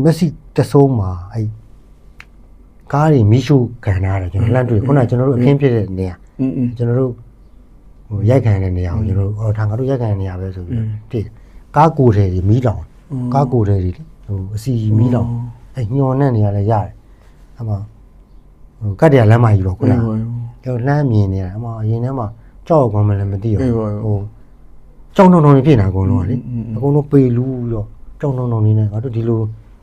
မက်ဆီတဆိုးမှာအဲ့ကားတွေမီးရှို့ခံရတယ်ကျွန်တော်လှမ်းတွေ့ခုနကျွန်တော်တို့အခင်းဖြစ်တဲ့နေရာကျွန်တော်တို့ရိုက်ခံတဲ့နေရာကိုကျွန်တော်တို့ငါတို့ရိုက်ခံတဲ့နေရာပဲဆိုပြီးဖြစ်ကားကိုယ်တွေမီးလောင်ကားကိုယ်တွေအစီမီးလောင်အဲ့ညှော်နဲ့နေရလဲရတယ်အမကတ်တရလမ်းမကြီးတော့ခုနကျွန်တော်လှမ်းမြင်နေရအမအရင်ထဲမှာကြောက်ကောင်းမှလည်းမသိဘူးကြောက်နှုံနှုံနေဖြစ်နေတာအကုန်လုံးကလေအကုန်လုံးပေလူးတော့ကြောက်နှုံနှုံနေနေငါတို့ဒီလို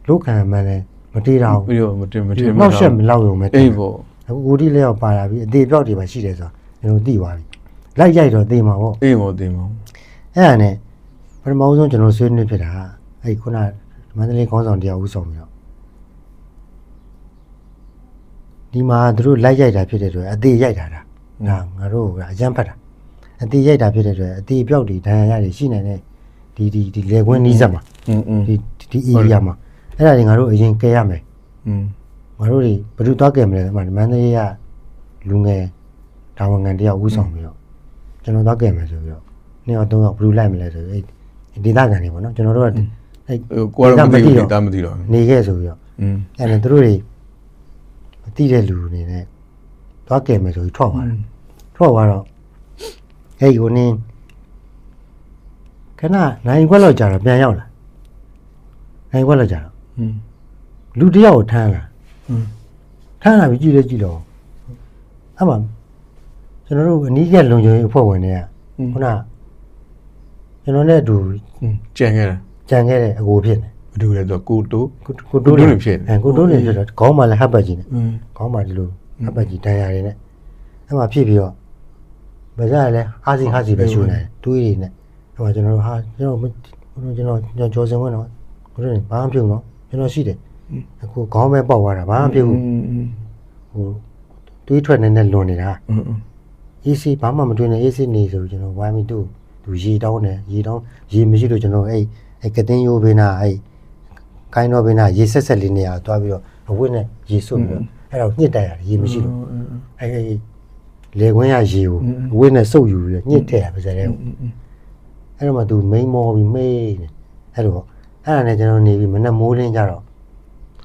လုတ်ခံမှလည်းမတေးတာဘူးပြီးတော့မတင်နောက်ဆက်မလောက်ရုံပဲအေးပေါ့အခုကိုဒီလေးရောက်ပါလာပြီအသေးပြောက်တွေပါရှိတယ်ဆိုတော့ကျွန်တော်သိသွားပြီလိုက်ရိုက်တော့သိမှာပေါ့အေးပေါ့သိမှာအဲ့ဒါနဲ့ပထမဆုံးကျွန်တော်ဆွေးနွေးဖြစ်တာအဲ့ခုနမန္တလေးခေါင်းဆောင်တရားဦးဆောင်ပြီးတော့ဒီမှာသူတို့လိုက်ရိုက်တာဖြစ်တဲ့အတွက်အသေးရိုက်တာဒါငါတို့ကအကြမ်းဖက်တာအသေးရိုက်တာဖြစ်တဲ့အတွက်အသေးပြောက်တွေဒဏ်ရာရတွေရှိနေတယ်ဒီလေကွင်းနီးစပ်မှာဒီ area မှာအဲ့ဒါတွေငါတို့အရင်ကဲရမယ်ငါတို့တွေဘယ်သူသွားကဲမလဲမန္တလေးကလူငယ်တာဝန်ခံတရားဦးဆောင်ပြီးတော့ကျွန်တော်သွားကဲမယ်ဆိုပြီးတော့နှစ်ယောက်သုံးယောက်ဘယ်သူလိုက်မလဲဆိုပြီးဒေသခံတွေပေါ့နော်ကျွန်တော်တို့ကအဲ့ကိုကတော့မသိဘူးဒေသမသိတော့နေခဲ့ဆိုပြီးတော့အဲ့ဒါသူတို့တွေမသိတဲ့လူတွေနဲ့သွားကဲမယ်ဆိုပြီးထွက်သွားတော့အဲ့ကိုနင်းခဏနိုင်ခွက်လောက်ကြာတော့ပြန်ရောက်လာနိုင်ခွက်လောက်ကြာတော့လူတယောက်ကိုထမ်းလာပြီးကြည့်တော့အဲ့မှာကျွန်တော်တို့အနည်းငယ်လုံခြုံရေးအဖွဲ့ဝင်တွေကခုနကျွန်တော်နဲ့အတူကြံခဲ့တဲ့အကိုဖြစ်နေအတူလည်းဆိုကိုတိုးနေဖြစ်ကိုတိုးနေဖြစ်တော့ခေါင်းမှာလည်းဟပ်ပတ်ကြီးနေခေါင်းမှာဒီလိုဟပ်ပတ်ကြီးတန်ရာတွေနဲ့အဲ့မှာဖြစ်ပြီးတော့ဗဇာလည်းဟာစီပဲရှူနေတွေးတွေနဲ့အဲ့မှာကျွန်တော်တို့ကြောစင်ဝင်တော့ကိုတို့ဘာမှမပြုံတော့ကျွန်တော်ရှိတယ်အခုခေါင်းပဲပေါက်သွားတာဘာမှမပြုံဟိုတွေးထွက်နေလွန်နေတာအေးစီဘာမှမတွေးနဲ့အေးစီနေဆိုကျွန်တော်ဝိုင်းပြီးသူရေတောင်းရေမရှိလို့ကျွန်တော်အဲ့ကတင်းရိုးဘေးနာအဲ့ကိုင်းတော့ဘေးနာရေဆက်လေးနေရာသွားပြီးတော့အဝတ်နဲ့ရေစွတ်ပြီးတော့အဲ့တော့ညှစ်တက်ရတယ်ရေမရှိလို့အဲ့လေခွင်းရရေကိုအဝတ်နဲ့စုပ်ယူပြီးတော့ညှစ်ထည့်ရပါစတဲ့အဲ့တော့မှသူမိန်မော်ပြီးမေးနေအဲ့တော့အဲ့ဒါနဲ့ကျွန်တော်နေပြီးမနဲ့မိုးလင်းကြတော့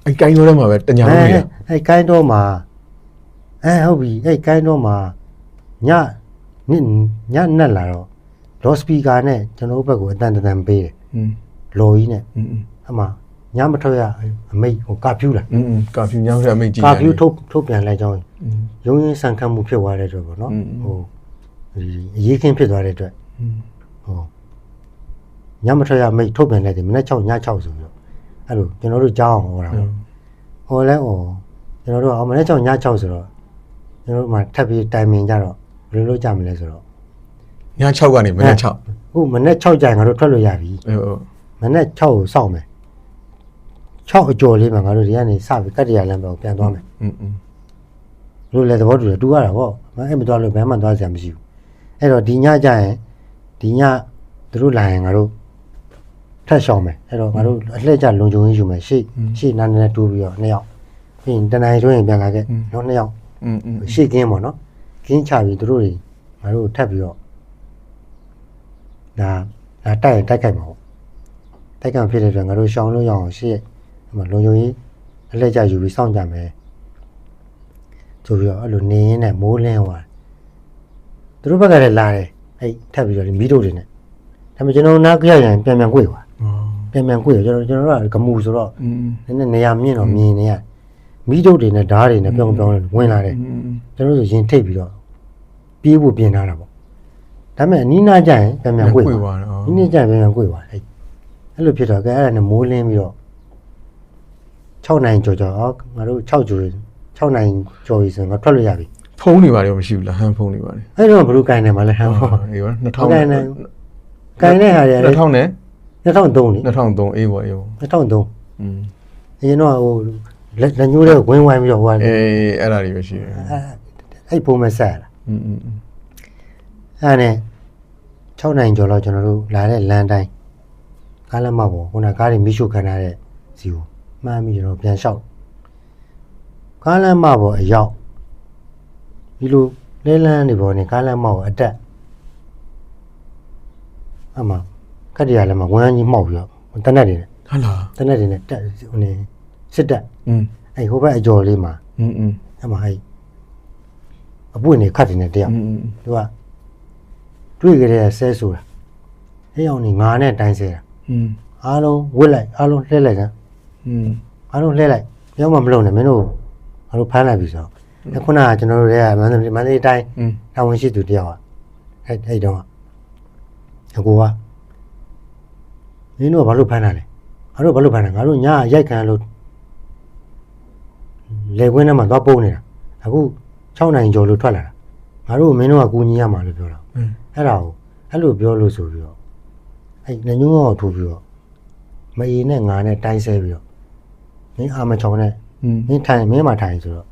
အဲ့ကိုင်းတော့မှာပဲတညာလို့ရအဲ့ကိုင်းတော့မှာဟုတ်ပြီအဲ့ကိုင်းတော့မှာညနက်လာတော့လော့စပီကာနဲ့ကျွန်တော်ဘက်ကိုအတန်ပေးတယ်လော်ကြီးနဲ့အမှညမထွက်ရအမိတ်ဟိုကာဖြူလာကာဖြူညမထွက်အမိတ်ကြီးကာဖြူထုတ်ပြန်လိုက်ကြောင်းရုံးရင်းဆန်ခတ်မှုဖြစ်သွားတဲ့အတွက်ပေါ့နော်ဟိုအရေးခင်းဖြစ်သွားတဲ့အတွက်ဟိုညမထွက်ရအမိတ်ထုတ်ပြန်လိုက်တယ်မနေ့6ည6ဆိုပြီးတော့အဲ့လိုကျွန်တော်တို့ကြားအောင်ဟောတာပေါ့ဟိုလဲကျွန်တော်တို့မနေ့6ည6ဆိုတော့ကျွန်တော်တို့မှထပ်ပြီးတိုင်ပင်ကြတော့ဘယ်လိုလုပ်ကြမလဲဆိုတော့ည6ကနေမနေ့6ဟုတ်မနေ့6ကြိုင်ငါတို့ထွက်လို့ရပြီဟုတ်မနေ့6ကိုစောင့်မယ်6အကျော်လေးမှာငါတို့ဒီကနေစပြီးကတ်တရလမ်းဘက်ကိုပြန်သွားမယ်လို့လည်းသဘောတူတယ်တူရတာပေါ့အဲ့မသွားလို့ဘယ်မှသွားစရာမရှိဘူးအဲ့တော့ဒီညကြရင်ဒီညသူတို့လာရင်ငါတို့ထပ်ရှောင်မယ်အဲ့တော့ငါတို့အလှည့်ကျလုံခြုံရေးယူမယ်ရှေ့နားနဲ့တိုးပြီးတော့2ယောက်ပြီးရင်တနင်္လာဆိုရင်ပြန်လာခဲ့နောက်2ယောက်ရှေ့ကင်းပေါ့နော်ကင်းချပြီးသူတို့တွေငါတို့ထပ်ပြီးတော့ဒါတိုက်ခိုက်မှာပေါ့တိုက်ခိုက်ဖြစ်တဲ့အတွက်ငါတို့ရှောင်းလို့ရအောင်ရှေ့လုံခြုံရေးအလှည့်ကျယူပြီးစောင့်ကြမယ်ဆိုပြီးတော့အဲ့လိုနေရင်းနဲ့မိုးလင်းသွားသူတို့ဘက်ကလည်းလာတယ်အဲ့ထပ်ပြီးတော့မီးတို့တွေနဲ့ဒါပေမဲ့ကျွန်တော်နားကြရရင်ပြန်ကွေ့သွားပြန်ကွေ့ကျွန်တော်တို့ကဂမူဆိုတော့နည်းနည်းနေရာမြင့်တော့မြင်နေရမီးတို့တွေနဲ့ဓားတွေနဲ့ပြောင်းဝင်လာတယ်ကျွန်တော်တို့ရင်ထိတ်ပြီးတော့ပြေးဖို့ပြင်ထားတာပေါ့ဒါပေမဲ့အနီးနားကျရင်ပြန်ကွေ့သွားဒီနေ့ကျရင်ပြန်ကွေ့သွားအဲ့လိုဖြစ်တော့အဲ့ဒါနဲ့မိုးလင်းပြီးတော့6နိုင်ကျော်ငါတို့6နိုင်ကျော်ပြီဆိုရင်ငါထွက်လို့ရပြီဖုန်းနေပါရောမရှိဘူးလားဟန်ဖုန်းနေပါလေအဲ့တော့ဘယ်လိုကင်နေမှာလဲဟန်ဖုန်းအေးပါ2000ကင်တဲ့ဟာတွေ2000နဲ့2003လေ2003အေးပါ2003အရင်တော့ဟိုလက်ညှိုးတဲ့ဝင်းဝိုင်းပြီးတော့ဟိုကအေးအဲ့ဒါတွေပဲရှိတယ်အဲ့ဖုန်းမဆက်လားအဲ့နဲ့6နိုင်ကျော်လောက်ကျွန်တော်တို့လာတဲ့လမ်းတိုင်းကားလမ်းမပေါ်ခုနကားတွေမိရှုခံရတဲ့စီကိုမှန်းပြီးကျွန်တော်ပြန်လျှောက်ကားလမ်းမပေါ်အရောက်ဒီလိုလဲလန်းနေပေါ်နေကားလမ်းမပေါ်အတက်အမှကတ္တရာလည်းမဝမ်းကြီးမှောက်ပြီးတော့ တနက်တွေနဲ့ ဟုတ်လား တနက်တွေနဲ့တက်ဟိုနေစစ်တက် အဲ့ဟိုဘက်အကျော်လေးမှာ အဲ့မှာအဲ့အပွင့်နေခတ်တယ်နဲ့တယောက်သူကတွေ့ကြတဲ့ဆဲဆိုတာအဲ့အောင်နေငါနဲ့တိုင်းဆဲတာအားလုံးဝစ်လိုက်အားလုံးလှဲလိုက်ကန်အားလုံးလှဲလိုက်ရောက်မှမလုပ်နဲ့မင်းတို့အားလုံးဖမ်းလိုက်ပြီဆိုတော့ခုနကကျွန်တော်တို့ရဲ့မန္တလေးတိုင်းတာဝန်ရှိသူတယောက်อ่ะအဲ့တော့အကူကမင်းတို့ကဘာလို့ဖမ်းတာလဲငါတို့ဘာလို့ဖမ်းတာငါတို့ညရိုက်ခံလို့လေခွင်းထဲမှာသွားပုံးနေတာအခု6နိုင်ကျော်လို့ထွက်လာတာငါတို့မင်းတို့ကကူညီရမှာလို့ပြောတာအဲ့ဒါကိုအဲ့လိုပြောလို့ဆိုပြီးတော့အဲ့ညညုံးအောင်ထိုးပြီးတော့မအေးနဲ့ငါနဲ့တိုင်းဆဲပြီးတော့မင်းအာမချောင်းနဲ့မင်းထိုင်မင်းမှာထိုင်ဆိုတော့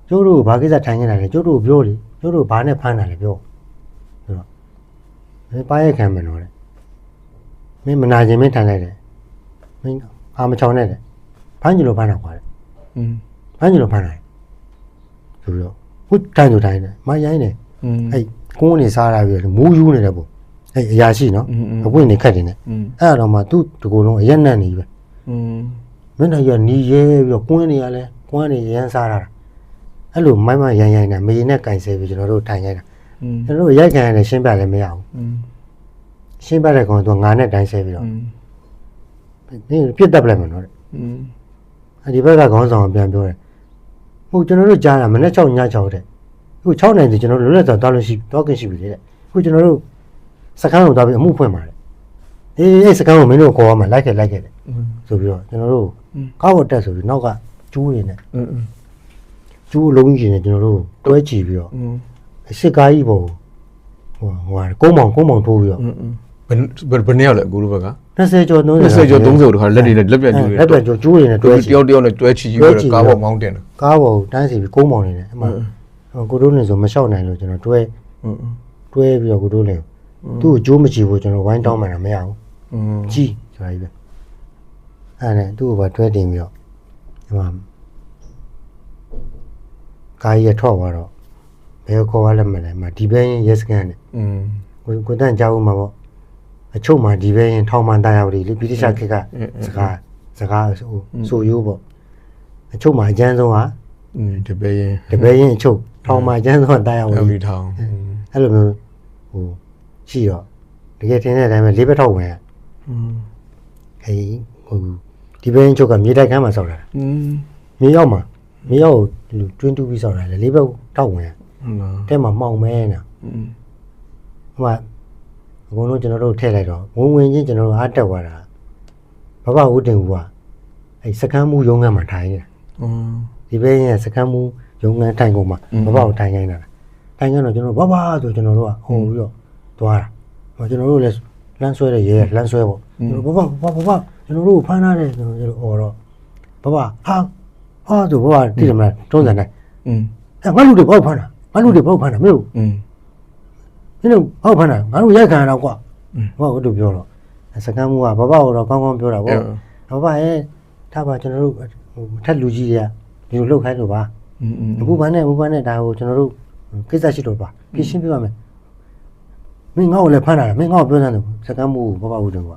ကျိုးတို့ဘာကိစ္စထိုင်နေတာလဲကျိုးတို့ပြောလေကျိုးတို့ဘာနဲ့ဖမ်းတာလဲပြောဆိုတော့မင်းပါရက်ခံမယ်နော်တဲ့မင်းမနာခြင်းမင်းထိုင်လိုက်တယ်မင်းအာမချောင်းနဲ့တဲ့ဖမ်းကြလို့ဖမ်းတာကွာတဲ့ဖမ်းကြလို့ဖမ်းတာဆိုပြီးတော့ခုတိုင်ဆိုတိုင်တယ်မရိုင်းတယ်အဲ့ကုန်းနေစားရပြီးမူးယူနေတယ်ပေါ့အဲ့အရာရှိနော်အပွင့်နေခက်တယ်နဲ့အဲ့တော့မှသူ့တကူလုံးအရက်နက်နေပဲမင်းတို့ကနီးရဲပြီးတော့ကွင်းနေရလဲကွင်းနေရမ်းစားတာအဲ့လိုမိုင်းမရိုင်းနဲ့မေနဲ့ကင်ဆယ်ပြီးကျွန်တော်တို့ထိုင်ရိုက်တာကျွန်တော်တို့ရိုက်ခံရတယ်ရှင်းပြလည်းမရဘူးရှင်းပြတဲ့ကောင်ကငါနဲ့တိုင်းဆဲပြီးတော့ဒီပြစ်တက်ပလိုက်မှာနော်ဒီဘက်ကခေါင်းဆောင်ပြန်ပြောတယ်ဟုတ်ကျွန်တော်တို့ကြားတာမနေ့6ည6တဲ့အခု6နိုင်တယ်ကျွန်တော်တို့လွတ်လပ်စွာတောင်းလို့ရှိတော့ခင်ရှိပြီတဲ့အခုကျွန်တော်တို့စကန်းကိုတောင်းပြီးအမှုဖွင့်ပါတယ်အေးအဲ့စကန်းကိုမင်းတို့ခေါ်ရမှာလိုက်ခဲ့တယ်ဆိုပြီးတော့ကျွန်တော်တို့ကားဝတ်တက်ဆိုပြီးနောက်ကကျူးနေတယ်ကျူးလုံးကြီးနေကျွန်တော်တို့တွဲချီပြီးတော့စစ်ကားကြီးပေါ်ဟိုကုန်းမောင်ထိုးပြီးတော့ဘယ်နှစ်ယောက်လဲအခုလိုဘက်က20ကျော်20ကျော်30တခါလက်ပြန်ကျူးနေလက်ပြန်ကျူးနေတယ်တွဲချီတယောက်နဲ့တွဲချီပြီးတော့ကားပေါ်မောင်းတင်တယ်ကားပေါ်တန်းစီပြီးကုန်းမောင်နေတယ်အမှကိုတို့နေဆိုမလျှောက်နိုင်လို့ကျွန်တော်တွဲပြီးတော့ကိုတို့လည်းသူ့ကိုကြိုးမကြည့်ဘူးကျွန်တော်ဝိုင်းတောင်းမှန်းတာမရဘူးကြည့်ဆိုတာကြီးပဲအဲ့ဒါနဲ့သူ့ကိုပါတွဲတင်ပြီးတော့ဒီမှာကားကြီးထွက်သွားတော့ဘယ်ခေါ်ရလဲမလဲမဒီဘဲရင်ရက်စကန်နဲ့ကိုတန်းကြောက်ဦးမှာပေါ့အချုပ်မှာဒီဘဲရင်ထောင်မှန်တရောက်တယ်လေပိဋိရှာခေတ်ကစကားဆိုရိုးပေါ့အချုပ်မှာအကျန်းဆုံးဟာဒီဘဲရင်အချုပ်ထောင်မှာအကျန်းဆုံးတရောက်တယ်ထောင်အဲ့လိုမျိုးဟိုရှိတော့တကယ်ထင်တဲ့အတိုင်းပဲလေးဘက်ထောက်ဝင်အေးဟိုဒီဘဲရင်ချုပ်ကမြေတိုက်ကမ်းမှာဆောက်တာမြေရောက်လူတွင်းတူးပြီးဆောက်တာလေလေးဘက်ထောက်ဝင်တဲ့မှာမှောင်မဲနေတာဟိုမှာအကုန်လုံးကျွန်တော်တို့ထည့်လိုက်တော့ဝင်ချင်းကျွန်တော်တို့အားတက်သွားတာဘဘဦးတင်ဦးကအဲ့စကမ်းမှုရုံးခန်းမှာထိုင်နေတာဒီဘဲရင်စကမ်းမှုရုံးခန်းထိုင်ကုန်မှာဘဘကိုထိုင်ခိုင်းတာထိုင်ခိုင်းတော့ကျွန်တော်ဘဘဆိုကျွန်တော်တို့ကဟိုပြီးတော့သွားတာကျွန်တော်တို့လည်းလမ်းဆွဲတဲ့ရဲလမ်းဆွဲပေါ့ကျွန်တော်ဘဘကျွန်တော်တို့ဖမ်းထားတယ်ကျွန်တော်အော်တော့ဘဘဟာဆိုဘဘတိတယ်မလားတွန်းစံတိုင်းငါလူတွေဘောက်ဖမ်းတာမင်းတို့ဘောက်ဖမ်းတာမင်းတို့ဘောက်ဖမ်းတာငါတို့ရိုက်ခံရတော့ကွာဘောက်တို့ပြောတော့စကမ်းမှုကဘဘကတော့ကောင်းကောင်းပြောတာပေါ့ဘဘရဲ့ထားပါကျွန်တော်တို့ထက်လူကြီးတွေကဒီလိုလှုပ်ခိုင်းလို့ပါအခုဘာနဲ့ဒါကိုကျွန်တော်တို့ကိစ္စရှိတော့ပါပြင်ရှင်းပြပါမယ်မင်းငါ့ကိုလည်းဖမ်းတာမင်းငါ့ကိုပြောစမ်းတယ်စကမ်းမှုဘဘဦးတယ်ကွာ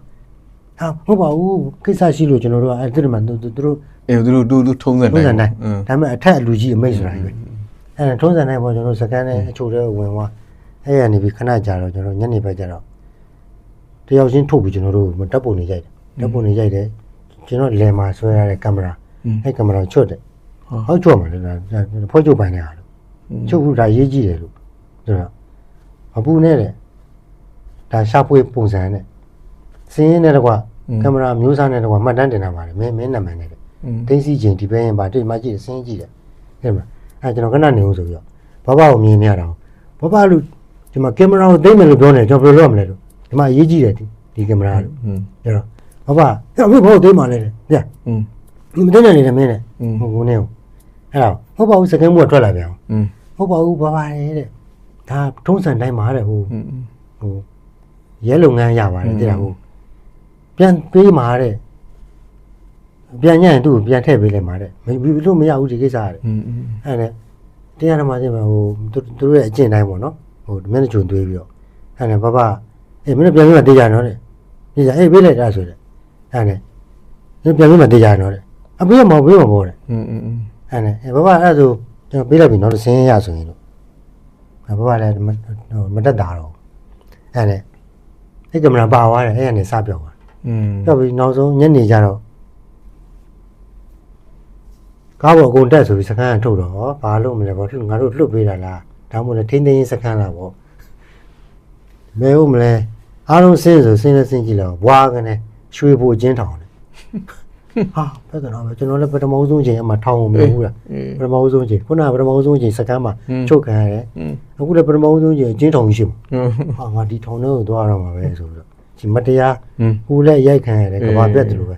ဟာဟုတ်ပါဘူးကိစ္စရှိလို့ကျွန်တော်တို့ကအဲ့ဒီမှာသူတို့သူထုံးစံတိုင်းဒါပေမဲ့အထက်လူကြီးအမိတ်ဆိုတာကြီးပဲအဲ့ဒါထုံးစံတိုင်းပေါ့ကျွန်တော်စကန်နဲ့အချို့တွေဝင်သွားအဲ့ရနေပြီးခဏကြာတော့ကျွန်တော်ညနေဘက်ကျတော့တယောက်ချင်းထုတ်ပြီးကျွန်တော်တို့တပ်ပုံနေရိုက်တယ်ကျွန်တော်လယ်မှာဆွဲရတဲ့ကင်မရာအဲ့ကင်မရာချွတ်တယ်ဟုတ်ချွတ်မှာလေဖွဲ့ချုပ်ပိုင်နေတာလို့ချုပ်ဘူးဒါရေးကြည့်တယ်လို့ဆိုတော့အပူနဲ့တဲ့ဒါရှာဖွေပုံစံနဲ့စင်းရင်းနဲ့တကွာကင်မရာမျိုးစားနဲ့တကွာမှတ်တမ်းတင်တာပါတယ်မင်းနာမည်နဲ့သိသိချင်းဒီဘဲရင်ပါတွေ့မှကြည့်စင်းကြည့်တယ်အဲ့မှာအဲ့ကျွန်တော်ခဏနေဦးဆိုပြီးတော့ဘဘကိုမြင်နေရတာဘဘလူဒီမှာကင်မရာကိုသိမ့်မယ်လို့ပြောနေကျွန်တော်ဘယ်လိုလုပ်ရမလဲလို့ဒီမှာအရေးကြီးတယ်ဒီကင်မရာလို့အဲ့တော့ဘဘအဲ့မင်းဘောသိမ့်ပါလေဗျာဒီမသိနေတယ်မင်းနဲ့ဟိုနေကိုအဲ့တော့ဟုတ်ပါဘူးစကင်းမှုကထွက်လာပြန်ဟုတ်ပါဘူးဘဘရဲ့တဲ့ဒါထုံးစံတိုင်းမှာတဲ့ဟိုရဲလုပ်ငန်းရပါတယ်တဲ့ဟိုပြန်ပေးမှာတဲ့ပြန်ညံ့သူ့ပြန်ထည့်ပေးလိုက်မှာတဲ့မလို့မရဘူးဒီကိစ္စရတယ်အဲ့နဲ့တရားဓမ္မချင်းမှာဟိုသူတို့ရဲ့အကျင့်တိုင်းပေါ့နော်ဟိုမျက်နှာချုံသွေးပြီးတော့အဲ့နဲ့ဘဘအေးမင်းပြန်ပြီးမှတေးကြနော်တဲ့ ညကြအေးပေးလိုက်တာဆိုတဲ့အဲ့နဲ့ညပြန်ပြီးမှတရားတော့တဲ့အပေးမပေးမပေါ်တဲ့အဲ့နဲ့ဘဘအဲ့ဆိုကျွန်တော်ပေးလိုက်ပြီနောက်တစ်စင်းရဆိုရင်လို့ဘဘလည်းမတက်တာတော့အဲ့နဲ့အဲ့ကင်မရာပါသွားတယ်အဲ့ကနေစပြောက်သွားပြောက်ပြီးနောက်ဆုံးညနေကျတော့ကားပေါ်အကုန်တက်ဆိုပြီးစကန်ကထုတ်တော့ဘာလို့မလဲပေါ့ငါတို့လွတ်ပေးတာလားဒါမှမဟုတ်ထိန်းသိမ်းစကန်လားပေါ့မဲဟုတ်မလဲအားလုံးစင်းဆိုစင်းနဲ့စင်းကြည့်လောက်ဘွားကနေရွှေဖို့အချင်းထောင်တယ်ဟာပြဿနာပဲကျွန်တော်လည်းပထမဆုံးချိန်အမှထောင်မလို့ဘူးလားပထမဆုံးချိန်ခုနကပထမဆုံးချိန်စကန်မှာချုပ်ခံရတယ်အခုလည်းပထမဆုံးချိန်အချင်းထောင်ရှိမှာဟာငါဒီထောင်ထဲကိုသွားရမှာပဲဆိုပြီးတော့ဒီမတရားကိုလည်းရိုက်ခံရတယ်ကဘာပြတ်တယ်လို့ပဲ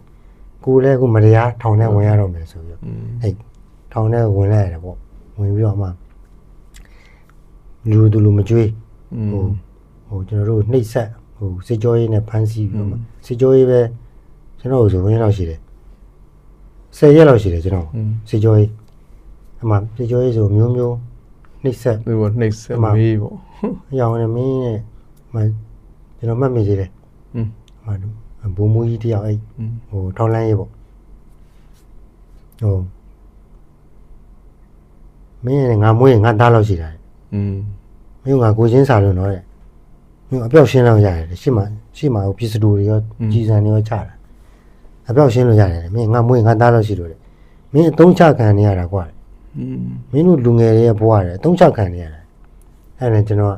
ကိုလည်းအခုမတရားထောင်ထဲဝင်ရတော့မယ်ဆိုပြီးတော့အဲ့ထောင်ထဲဝင်လိုက်ရတယ်ပေါ့ဝင်ပြီးတော့မှလူတူလူမကြွေးဟိုကျွန်တော်တို့နှိပ်ဆက်ဟိုစစ်ကြောရေးနဲ့ဖမ်းဆီးပြီးတော့မှစစ်ကြောရေးပဲကျွန်တော်ဆိုဝင်လောက်ရှိတယ်10ရက်လောက်ရှိတယ်ကျွန်တော်စစ်ကြောရေးအမှစစ်ကြောရေးဆိုမျိုးမျိုးနှိပ်ဆက်ဟိုနှိပ်ဆက်မေးပေါ့ရောင်းနေမင်းနဲ့မှကျွန်တော်မှတ်မိသေးတယ်မှဘုံမူကြီးတယောက်အဲ့ဟိုထောင်းလန်းရေးပေါ့ဟိုမင်းနဲ့ငါမွေးငါသားလောက်ရှိတာမင်းကကိုချင်းစာလို့တော့တဲ့မင်းအပြောက်ရှင်းလောက်ရတယ်ရှေ့မှာဟိုပစ္စတိုတွေရောကြီးစံတွေရောချတာအပြောက်ရှင်းလို့ရတယ်မင်းငါမွေးငါသားလောက်ရှိလို့တဲ့မင်းအသုံးချခံနေရတာကွာမင်းတို့လူငယ်တွေရဲ့ဘဝတယ်အသုံးချခံနေရတာအဲ့ဒါကျွန်တော်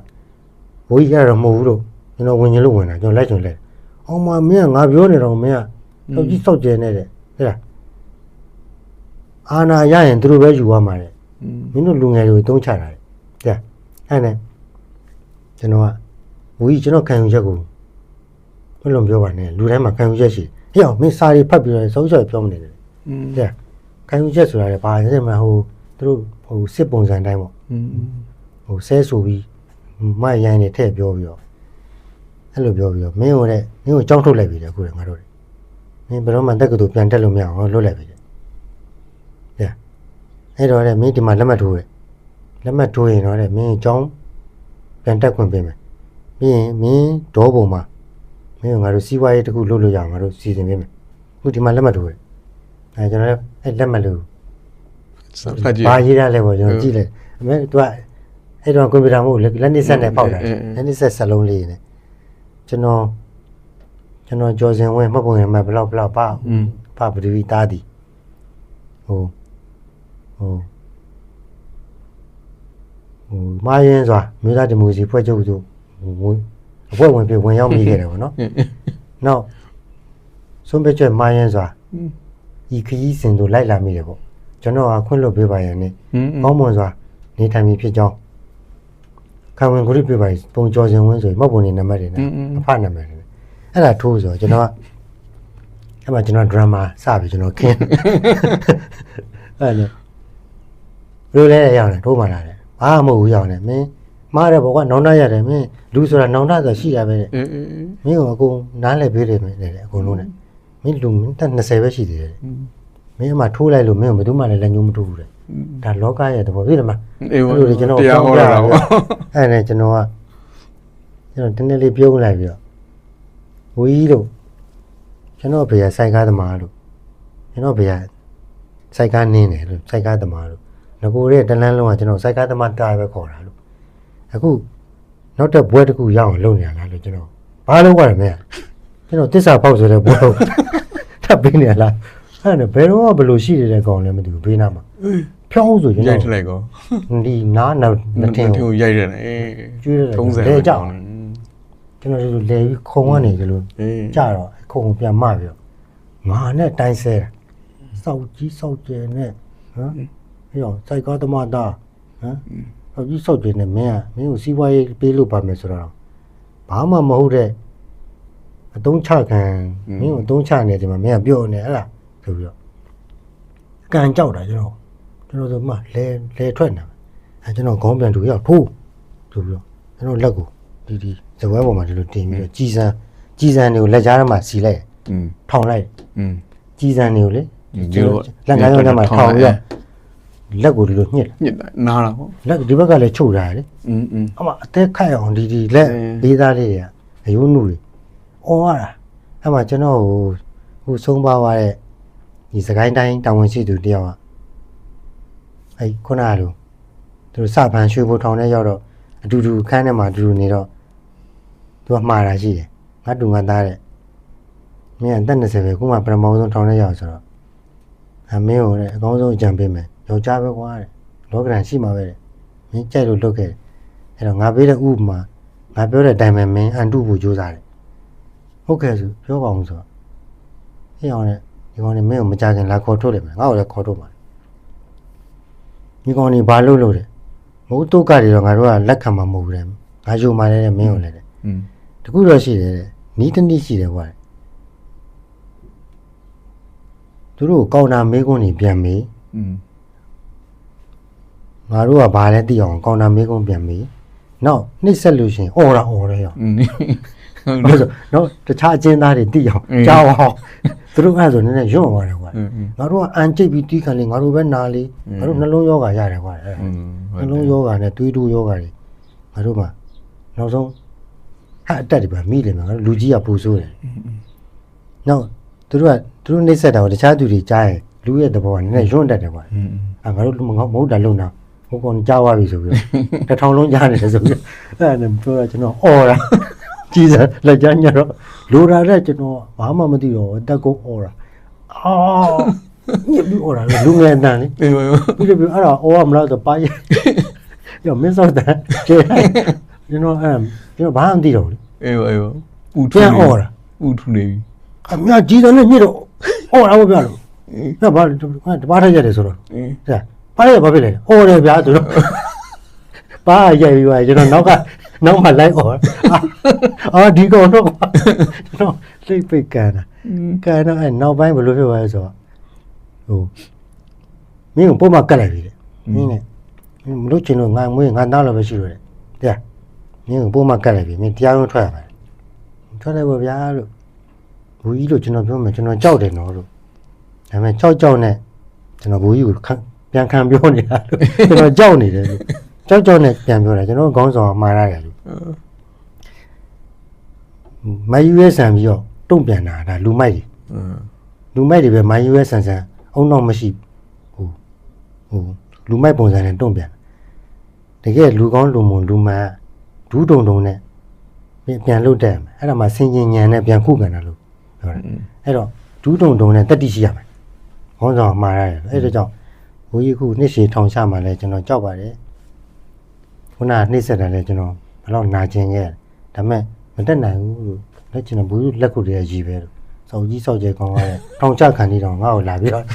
ဘိုးကြီးရတော့မဟုတ်ဘူးလို့ကျွန်တော်ဝင်ချင်လို့ဝင်တာကျွန်တော်လိုက်ချင်လဲအောင်မမင်းကငါပြောနေတော့မင်းကစောက်ကြီးစောက်ကျဲနေတဲ့ဟဲ့လားအာနာရရင်သူတို့ပဲယူရမှာတဲ့မင်းတို့လူငယ်တွေကိုတုံးချတာတဲ့အဲ့နဲ့ကျွန်တော်ကဘိုးကြီးကျွန်တော်ခံယူချက်ကိုဘယ်လိုပြောပါနဲ့လူတိုင်းမှာခံယူချက်ရှိဟဲ့အောင်မင်းစာရီဖတ်ပြီးတော့စောက်ချက်ပြောမနေတယ်တဲ့ခံယူချက်ဆိုတာလည်းဘာလဲမဟိုသူတို့ဟိုစစ်ပုံစံတိုင်းပေါ့ဟိုဆဲဆိုပြီးမိုက်ရိုင်းနေထည့်ပြောပြီးတော့အဲ့လိုပြောပြီးတော့မင်းကိုကြောက်ထုတ်လိုက်ပြီတဲ့အခုလည်းငါတို့မင်းဘယ်တော့မှတက်ကတူပြန်တက်လို့မရအောင်လွတ်လိုက်ပြီတဲ့အဲ့တော့လည်းမင်းဒီမှာလက်မှတ်ထိုးတယ်လက်မှတ်ထိုးရင်တော့လည်းမင်းအကြောင်းပြန်တက်ခွင့်ပေးမယ်ပြီးရင်မင်းဒေါ်ပုံမှာမင်းကငါတို့စီးပွားရေးတစ်ခုလုပ်လို့ရအောင်ငါတို့စီစဉ်ပေးမယ်အခုဒီမှာလက်မှတ်ထိုးတယ်အဲကျွန်တော်လည်းအဲ့လက်မှတ်လို့ဘာရေးရလဲပေါ့ကျွန်တော်ကြည့်လိုက်အမေသူကအဲ့တော့ကွန်ပျူတာမို့လက်နက်ဆက်နဲ့ပေါက်တာလက်နက်ဆက်စလုံးလေးနဲ့ကျွန်တော်ကြော်စင်ဝင်မှတ်ပုံရမှာဘလောက်ပါပဒဝီတားသည်ဟိုမာရင်စွာမြို့သားဒီမိုစီဖွဲ့ချုပ်သူအဖွဲ့ဝင်ပြည်ဝင်ရောက်မိခဲ့တယ်ပေါ့နော်နောက်ဆုံးဖြတ်ချက်မာရင်စွာဤခရီးစဉ်တို့လိုက်လာမိတယ်ပေါ့ကျွန်တော်ကခွင့်လွှတ်ပေးပါရနဲ့ကောင်းမွန်စွာနေထိုင်ပြီးဖြစ်ကြောင်းခံဝင်ခွင့်ပြုပါပုံကြော်စင်ဝင်ဆိုမှတ်ပုံနေနံပါတ်တွေနဲ့အဖနံပါတ်တွေအဲ့ဒါထိုးဆိုကျွန်တော်ကအဲ့မှာကျွန်တော်ဒရမာစပြီကျွန်တော်ခင်းအဲ့လိုလူလဲရောက်တယ်ထိုးမှလာတယ်ဘာမှမဟုတ်ဘူးရောက်တယ်မင်းမားတယ်ဘောကနောင်တရတယ်မင်းလူဆိုတာနောင်တဆိုရှိတာပဲတဲ့မင်းကအကုန်နားလဲပေးတယ်မင်းလေအကုန်လုံးနဲ့မင်းလူတက်20ပဲရှိသေးတယ်မင်းအမှထိုးလိုက်လို့မင်းကဘယ်သူမှလည်းလက်ညှိုးမထိုးဘူးတဲ့ဒါလောကရဲ့သဘောပြတယ်မအဲ့လိုကျွန်တော်တရားဟောတာပေါ့အဲ့နဲ့ကျွန်တော်တနေ့လေးပြုံးလိုက်ပြီးတော့ဝီးတို့ကျွန်တော်ဘေးကစိုက်ကားသမားလို့ကျွန်တော်ဘေးကစိုက်ကားနင်းတယ်လို့စိုက်ကားသမားလို့ငကိုရဲ့တလန်းလုံးကကျွန်တော်စိုက်ကားသမားတာပဲခေါ်တာလို့အခုနောက်တဲ့ဘွဲတစ်ခုရအောင်လုပ်နေရလားလို့ကျွန်တော်ဘာလုပ်ရမလဲကျွန်တော်တစ္ဆာပေါက်ဆိုတဲ့ဘွဲထပ်ပေးနေရလားအဲ့ဒါဘယ်တော့ဘယ်လိုရှိနေတဲ့ကောင်လဲမသိဘူးဘေးနားမှာဖြောင်းဆိုကျွန်တော်ရိုက်ထလိုက်ကောဒီနားနှစ်ထင်းကိုရိုက်ရတယ်ကျွေးရတယ်လဲကြောက်ကျွန်တော်တို့လဲပြီးခုံကနေကြလို့ကြတော့ခုံပြန်မပြီးတော့ငါနဲ့တိုင်းဆဲစောက်ကြီးစောက်ကျဲနဲ့ဟမ်ဟေ့စိုက်ကားသမားသားဟမ်စောက်ကြီးစောက်ကျဲနဲ့မင်းကိုစီးပွားရေးပေးလို့ပါမယ်ဆိုတော့ဘာမှမဟုတ်တဲ့အတုံးချခံမင်းကိုအတုံးချနေတယ်မှာမင်းကပြောနေဟဲ့လားဆိုပြီးတော့ကန်ကြောက်တာကျွန်တော်ဆိုမှလဲထွက်နေအဲကျွန်တော်ခေါင်းပြန်တူရောက်ထိုးဆိုပြီးတော့ကျွန်တော်လက်ကိုဒီဇပွဲပေါ်မှာဒီလိုတင်ပြီးတော့ကြီးစံတွေကိုလက်ကြားထဲမှာစီလိုက်ထောင်လိုက်ကြီးစံတွေကိုလေလက်ငါးရောင်းထဲမှာထောင်ပြီးတော့လက်ကိုဒီလိုညှစ်နားတာပေါ့လက်ဒီဘက်ကလည်းချုပ်ထားတယ်လေအမအသက်ခတ်အောင်ဒီလက်လေးသားလေးတွေကအယိုးနုတွေအော်ရတာ အဲ့မှာကျွန်တော်ဟိုဆုံးပါသွားတဲ့ဒီစကိုင်းတိုင်းတာဝန်ရှိသူတယောက်ကအဲ့ခုနကလိုသူစပန်ရွှေဘိုထောင်ထဲရောက်တော့အတူတူခန်းထဲမှာအတူတူနေတော့သူကမှားတာရှိတယ်ငါတူငါသားတဲ့မင်းအသက်20ပဲခုမှပထမဆုံးထောင်ထဲရောက်ဆိုတော့မင်းကိုတဲ့အကောင်းဆုံးအကြံပေးမယ်ယောက်ျားပဲကွာတဲ့လောကရန်ရှိမှာပဲတဲ့မင်းကြိုက်လို့လုပ်ခဲ့တယ်အဲ့တော့ငါပေးတဲ့ဥပမာငါပြောတဲ့အတိုင်းပဲမင်းအန်တုဖို့ကြိုးစားတယ်ဟုတ်ကဲ့ဆိုပြောပါအောင်ဆိုတော့ဟေ့အောင်နဲ့ဒီကောင်နေမင်းကိုမကြခင်လာခေါ်ထုတ်တယ်မယ်ငါ့ကိုလည်းခေါ်ထုတ်ပါဒီကောင်နေဘာလုပ်လို့တဲ့မဟုတ်တော့ကတွေတော့ငါတို့ကလက်ခံမှာမဟုတ်ဘူးတဲ့ငါယူมาတဲ့မင်းကိုလည်းတဲ့တခုတော့ရှိတယ်တဲ့နီးတနည်းရှိတယ်ကွာသူတို့ကောင်းတာမေးခွန်းနေပြန်မေးငါတို့ကဘာလဲသိအောင်ကောင်းတာမေးခွန်းပြန်မေးနောက်နှိမ့်ဆက်လို့ရှင်အော်တာအော်တယ်ရောဟုတ်ဆိုနော်တခြားအကျဉ်းသားတွေသိအောင်ကြောက်အောင်သူတို့အဲ့ဆိုနည်းနည်းညွန့်သွားတယ်ကွာငါတို့ကအန်ကျိတ်ပြီးတီးခံလေငါတို့ပဲနာလေငါတို့နှလုံးယောဂါရတယ်ကွာအဲ့နှလုံးယောဂါနဲ့သွေးတိုးယောဂါတွေငါတို့မှနောက်ဆုံးဟာအတက်တွေပါမိတယ်မှာငါတို့လူကြီးကပူဆိုးတယ်နောက်သူတို့နှိမ့်ဆက်တာကိုတခြားသူတွေကြားရင်လူရဲ့သဘောကနည်းနည်းညွန့်တတ်တယ်ကွာငါတို့မဟုတ်တာလုံတာဟိုကောင်ကြားသွားပြီဆိုပြီးတော့တစ်ထောင်လုံးကြားနေတယ်ဆိုပြီးအဲ့ဒါနဲ့ပြောတော့ကျွန်တော်အော်တာကြည်စံလက်ကြညတော့လိုတာတဲ့ကျွန်တော်ဘာမှမသိတော့တက်ကုန်းအော်တာညစ်ပြီးအော်တာလူငယ်တန်လေပြီးတော့အဲ့ဒါအော်ရမလားဆိုပါရဲ့ရောမင်းစောတန်ကျွန်တော်ဘာမှမသိတော့ဘူးအေးပူထူပြန်အော်တာပူထူနေပြီအမြကြည်စံနဲ့ညစ်တော့အော်တာမပြလို့ဒါဘာတပါးထက်ရတယ်ဆိုတော့ပါရဘာဖြစ်လဲအော်တယ်ဗျာဆိုတော့ပါရိုက်ပြီးသွားကျွန်တော်နောက်မှလိုက်အော်ဒီကောင်တော့ကျွန်တော်စိတ်ပိတ်ကန်တာအဲ့နောက်ပိုင်းဘယ်လိုဖြစ်သွားလဲဆိုတော့ဟိုမင်းကပုံမှန်ကတ်လိုက်ပြီတဲ့မင်းနဲ့မလို့ချင်လို့ငါမွေးငါသားလို့ပဲရှိလို့တဲ့တဲ့မင်းကပုံမှန်ကတ်လိုက်ပြီမင်းတရားရုံးထွက်ရမှာထွက်တယ်ပေါ့ဗျာလို့ဘူကြီးလို့ကျွန်တော်ပြောမယ်ကျွန်တော်ကြောက်တယ်နော်လို့ဒါပေမဲ့ကြောက်နဲ့ကျွန်တော်ဘူကြီးကိုပြန်ခံပြောနေတာလို့ကျွန်တော်ကြောက်နေတယ်လို့ကြောက်နဲ့ပြန်ပြောတာကျွန်တော်ခေါင်းဆောင်မှားရတယ်လို့မယူရဲဆန်ပြီးတော့တုံ့ပြန်တာဒါလူမိုက်တွေပဲမယူရဲဆန်အုံတော့မရှိဟိုလူမိုက်ပုံစံနဲ့တုံ့ပြန်တကယ်လူကောင်းလူမွန်လူမှန်ဒူးတုံနဲ့ပြန်လုတ်တက်မယ်အဲ့ဒါမှဆင်ញင်ညံနဲ့ပြန်ခုခံတာလို့ပြောတယ်အဲ့တော့ဒူးတုံနဲ့တက်တိရှိရမယ်ခေါင်းဆောင်မှားရတယ်အဲ့ဒါကြောင့်ဘိုးကြီးခုနှစ်ရှည်ထောင်ချမှာလဲကျွန်တော်ကြောက်ပါတယ်ခုနနှိမ့်ဆက်တယ်လဲကျွန်တော်ဘယ်တော့နာကျင်ခဲ့ဒါပေမဲ့မတက်နိုင်ဘူးလို့လက်ကျွန်တော်ဘိုးကြီးလက်ခုတည်းရည်ပဲလို့စောက်ကြီးစောက်ကျဲကောင်းရတယ်ထောင်ချခံနေတော့ငါ့ကိုလာပြီးတော့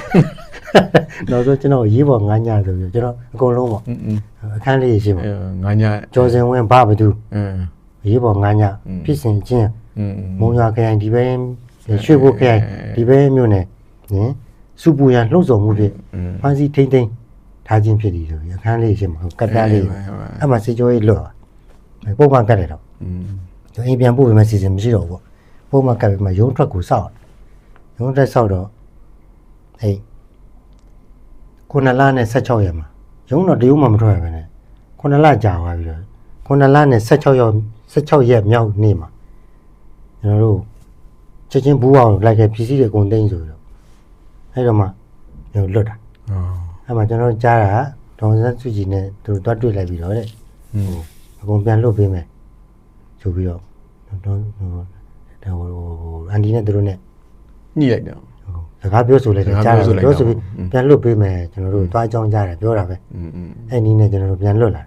နောက်ဆုံးကျွန်တော်ရေးပေါ်ငားညဆိုပြီးကျွန်တော်အကုန်လုံးပေါ့အခန်းလေးရှိပါငားညကျော်စင်ဝင်းဘာဘသူရေးပေါ်ငားညဖြစ်စဉ်ချင်းမုံရွာခရိုင်ဒီဘဲရွှေဘိုခရိုင်ဒီဘဲမြို့နယ်နင်စုပူရန်လှုပ်ဆောင်မှုဖြင့်ဖန်စီထိမ့်ထားခြင်းဖြစ်သည်ဆိုပြီးအခန်းလေးရှိမှာကတ်တန်းလေးအဲ့မှာစေကျော်ရေးလွတ်ပုံမှန်ကတ်တယ်တော့အိမ်ပြန်ပို့ပြီးမှစီစဉ်မရှိတော့ဘူးပေါ့ပုံမှန်ကတ်ပြီးမှရုံးထွက်ကိုစောက်ရုံးထွက်စောက်တော့ဟေး9လနဲ့16ရက်မှာရုံးတော့တရုံးမှမထွက်ရပဲနဲ့9လကြာသွားပြီးတော့9လနဲ့16ရက်မြောက်နေ့မှာကျွန်တော်တို့ချက်ချင်းဘူးအောင်လိုက်ခဲ့ပြည်စည်းတွေအကုန်သိမ်းဆိုပြီးတော့အဲ့တော့မှလွတ်တာအဲ့မှာကျွန်တော်ကြားတာဒေါန်ဆန်းစုကြည်နဲ့သူတို့တွားတွေ့လိုက်ပြီးတော့တဲ့အကုန်ပြန်လွတ်ပေးမယ်ဆိုပြီးတော့အန်ဒီနဲ့သူတို့နဲ့ညှိလိုက်တယ်စကားပြောဆိုလိုက်တယ်ကြားတယ်ပြောဆိုပြီးပြန်လွတ်ပေးမယ်ကျွန်တော်တို့တွားအကြောင်းကြားတယ်ပြောတာပဲအဲ့နည်းနဲ့ကျွန်တော်တို့ပြန်လွတ်လာ